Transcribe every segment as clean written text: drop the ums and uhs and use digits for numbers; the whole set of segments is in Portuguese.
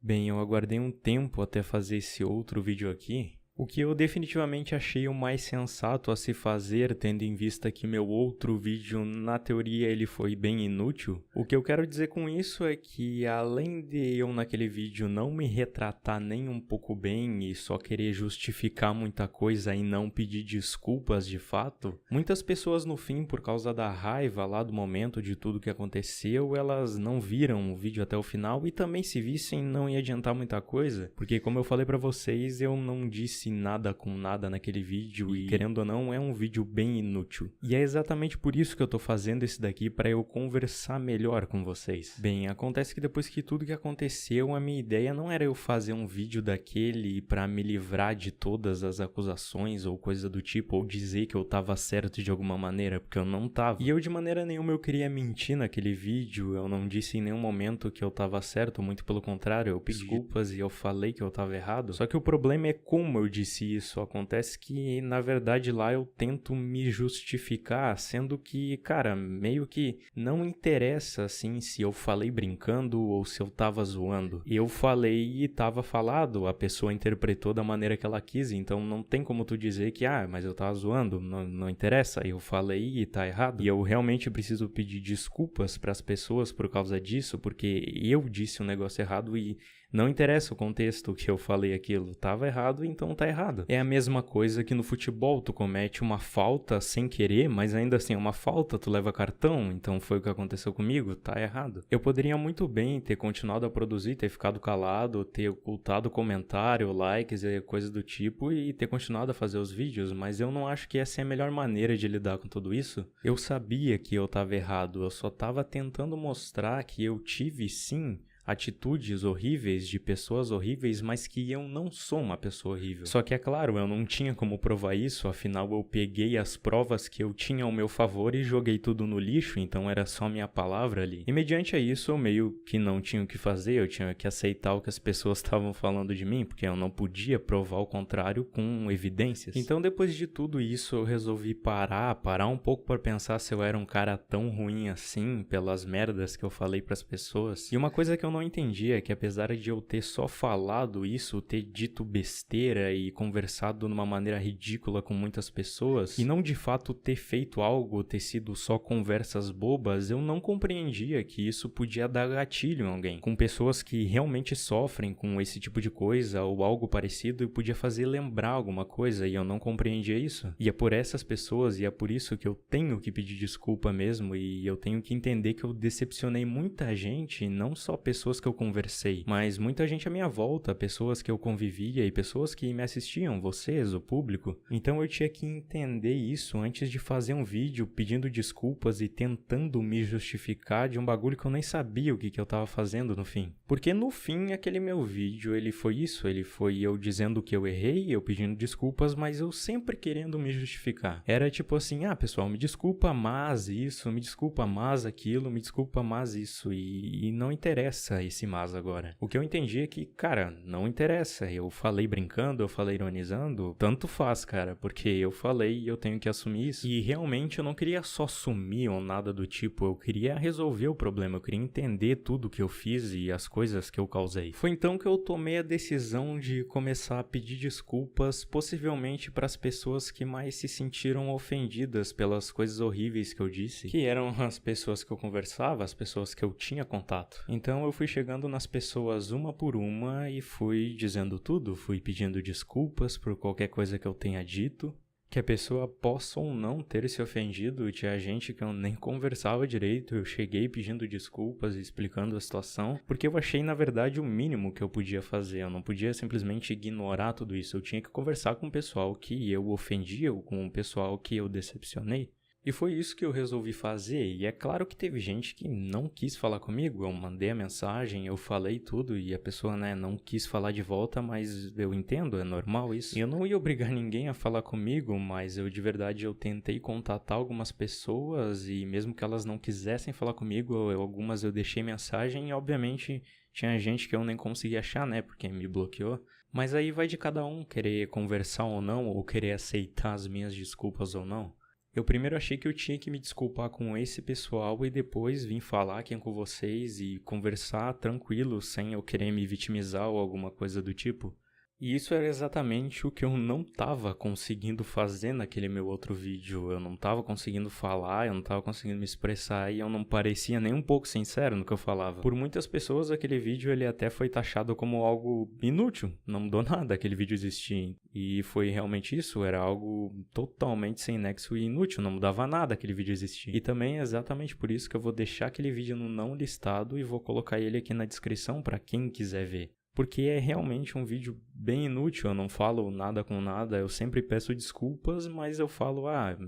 Bem, eu aguardei um tempo até fazer esse outro vídeo aqui, o que eu definitivamente achei o mais sensato a se fazer, tendo em vista que meu outro vídeo, na teoria, ele foi bem inútil. O que eu quero dizer com isso é que, além de eu naquele vídeo não me retratar nem um pouco bem e só querer justificar muita coisa e não pedir desculpas de fato, muitas pessoas no fim, por causa da raiva lá do momento de tudo que aconteceu, elas não viram o vídeo até o final e também se vissem não ia adiantar muita coisa, porque como eu falei pra vocês, eu não disse nada com nada naquele vídeo e, querendo ou não, é um vídeo bem inútil. E é exatamente por isso que eu tô fazendo esse daqui, para eu conversar melhor com vocês. Bem, acontece que depois que tudo que aconteceu, a minha ideia não era eu fazer um vídeo daquele para me livrar de todas as acusações ou coisa do tipo, ou dizer que eu tava certo de alguma maneira, porque eu não tava. E eu de maneira nenhuma eu queria mentir naquele vídeo, eu não disse em nenhum momento que eu tava certo, muito pelo contrário, eu pedi desculpas e eu falei que eu tava errado. Só que o problema é como eu disse isso. Acontece que, na verdade, lá eu tento me justificar, sendo que, cara, meio que não interessa, assim, se eu falei brincando ou se eu tava zoando. Eu falei e tava falado, a pessoa interpretou da maneira que ela quis, então não tem como tu dizer que, mas eu tava zoando, não interessa, eu falei e tá errado. E eu realmente preciso pedir desculpas pras pessoas por causa disso, porque eu disse um negócio errado e não interessa o contexto que eu falei aquilo, tava errado, então tá errado. É a mesma coisa que no futebol, tu comete uma falta sem querer, mas ainda assim é uma falta, tu leva cartão, então foi o que aconteceu comigo, tá errado. Eu poderia muito bem ter continuado a produzir, ter ficado calado, ter ocultado comentário, likes e coisas do tipo e ter continuado a fazer os vídeos, mas eu não acho que essa é a melhor maneira de lidar com tudo isso. Eu sabia que eu tava errado, eu só tava tentando mostrar que eu tive sim atitudes horríveis de pessoas horríveis, mas que eu não sou uma pessoa horrível. Só que é claro, eu não tinha como provar isso, afinal eu peguei as provas que eu tinha ao meu favor e joguei tudo no lixo, então era só minha palavra ali. E mediante a isso eu meio que não tinha o que fazer, eu tinha que aceitar o que as pessoas estavam falando de mim, porque eu não podia provar o contrário com evidências. Então depois de tudo isso eu resolvi parar um pouco para pensar se eu era um cara tão ruim assim, pelas merdas que eu falei pras pessoas. E uma coisa que eu não entendi é que apesar de eu ter só falado isso, ter dito besteira e conversado de uma maneira ridícula com muitas pessoas, e não de fato ter feito algo, ter sido só conversas bobas, eu não compreendia que isso podia dar gatilho em alguém. Com pessoas que realmente sofrem com esse tipo de coisa ou algo parecido e podia fazer lembrar alguma coisa e eu não compreendia isso. E é por essas pessoas e é por isso que eu tenho que pedir desculpa mesmo e eu tenho que entender que eu decepcionei muita gente, não só pessoas que eu conversei, mas muita gente à minha volta, pessoas que eu convivia e pessoas que me assistiam, vocês, o público. Então eu tinha que entender isso antes de fazer um vídeo pedindo desculpas e tentando me justificar de um bagulho que eu nem sabia o que eu tava fazendo no fim. Porque no fim, aquele meu vídeo, ele foi isso, ele foi eu dizendo que eu errei, eu pedindo desculpas, mas eu sempre querendo me justificar. Era tipo assim, pessoal, me desculpa, mas isso, me desculpa, mas aquilo, me desculpa, mas isso, e não interessa esse mas agora. O que eu entendi é que, cara, não interessa. Eu falei brincando, eu falei ironizando, tanto faz, cara, porque eu falei e eu tenho que assumir isso. E realmente eu não queria só sumir ou nada do tipo, eu queria resolver o problema, eu queria entender tudo que eu fiz e as coisas que eu causei. Foi então que eu tomei a decisão de começar a pedir desculpas, possivelmente para as pessoas que mais se sentiram ofendidas pelas coisas horríveis que eu disse, que eram as pessoas que eu conversava, as pessoas que eu tinha contato. Então eu fui chegando nas pessoas uma por uma e fui dizendo tudo, fui pedindo desculpas por qualquer coisa que eu tenha dito, que a pessoa possa ou não ter se ofendido. Tinha gente que eu nem conversava direito, eu cheguei pedindo desculpas e explicando a situação, porque eu achei na verdade o mínimo que eu podia fazer, eu não podia simplesmente ignorar tudo isso, eu tinha que conversar com o pessoal que eu ofendi ou com o pessoal que eu decepcionei. E foi isso que eu resolvi fazer, e é claro que teve gente que não quis falar comigo, eu mandei a mensagem, eu falei tudo e a pessoa, não quis falar de volta, mas eu entendo, é normal isso. E eu não ia obrigar ninguém a falar comigo, mas eu tentei contatar algumas pessoas e mesmo que elas não quisessem falar comigo, algumas eu deixei mensagem e obviamente tinha gente que eu nem consegui achar, porque me bloqueou. Mas aí vai de cada um querer conversar ou não, ou querer aceitar as minhas desculpas ou não. Eu primeiro achei que eu tinha que me desculpar com esse pessoal e depois vim falar aqui com vocês e conversar tranquilo, sem eu querer me vitimizar ou alguma coisa do tipo. E isso era exatamente o que eu não estava conseguindo fazer naquele meu outro vídeo. Eu não estava conseguindo falar, eu não estava conseguindo me expressar e eu não parecia nem um pouco sincero no que eu falava. Por muitas pessoas, aquele vídeo ele até foi taxado como algo inútil. Não mudou nada aquele vídeo existir. E foi realmente isso, era algo totalmente sem nexo e inútil, não mudava nada aquele vídeo existir. E também é exatamente por isso que eu vou deixar aquele vídeo no não listado e vou colocar ele aqui na descrição para quem quiser ver. Porque é realmente um vídeo bem inútil, eu não falo nada com nada, eu sempre peço desculpas, mas eu falo,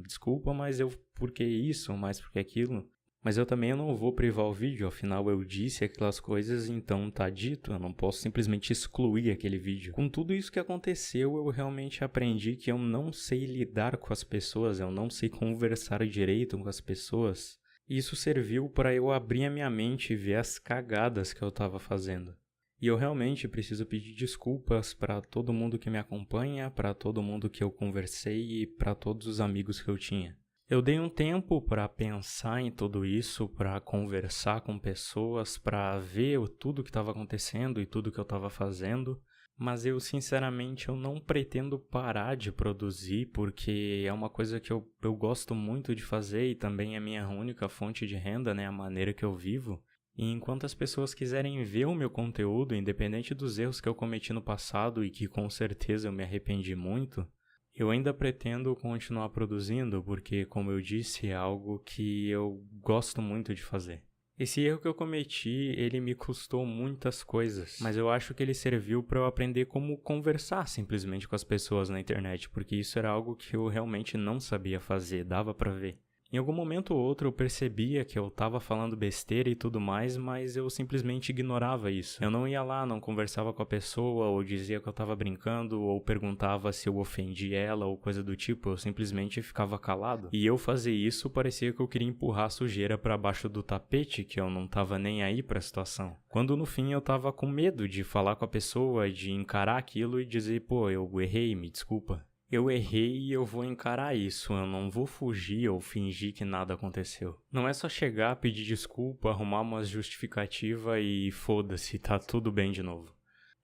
desculpa, mas por que isso, mas por que aquilo? Mas eu também não vou privar o vídeo, afinal eu disse aquelas coisas, então tá dito, eu não posso simplesmente excluir aquele vídeo. Com tudo isso que aconteceu, eu realmente aprendi que eu não sei lidar com as pessoas, eu não sei conversar direito com as pessoas. E isso serviu para eu abrir a minha mente e ver as cagadas que eu estava fazendo. E eu realmente preciso pedir desculpas para todo mundo que me acompanha, para todo mundo que eu conversei e para todos os amigos que eu tinha. Eu dei um tempo para pensar em tudo isso, para conversar com pessoas, para ver tudo que estava acontecendo e tudo que eu estava fazendo, mas eu sinceramente eu não pretendo parar de produzir porque é uma coisa que eu gosto muito de fazer e também é minha única fonte de renda, né, a maneira que eu vivo. E enquanto as pessoas quiserem ver o meu conteúdo, independente dos erros que eu cometi no passado e que com certeza eu me arrependi muito, eu ainda pretendo continuar produzindo porque, como eu disse, é algo que eu gosto muito de fazer. Esse erro que eu cometi, ele me custou muitas coisas, mas eu acho que ele serviu para eu aprender como conversar simplesmente com as pessoas na internet, porque isso era algo que eu realmente não sabia fazer, dava para ver. Em algum momento ou outro eu percebia que eu estava falando besteira e tudo mais, mas eu simplesmente ignorava isso. Eu não ia lá, não conversava com a pessoa, ou dizia que eu estava brincando, ou perguntava se eu ofendi ela, ou coisa do tipo, eu simplesmente ficava calado. E eu fazer isso parecia que eu queria empurrar a sujeira para baixo do tapete, que eu não estava nem aí para a situação. Quando no fim eu estava com medo de falar com a pessoa, de encarar aquilo e dizer, pô, eu errei, me desculpa. Eu errei e eu vou encarar isso, eu não vou fugir ou fingir que nada aconteceu. Não é só chegar, pedir desculpa, arrumar uma justificativa e foda-se, tá tudo bem de novo.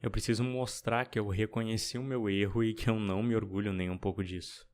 Eu preciso mostrar que eu reconheci o meu erro e que eu não me orgulho nem um pouco disso.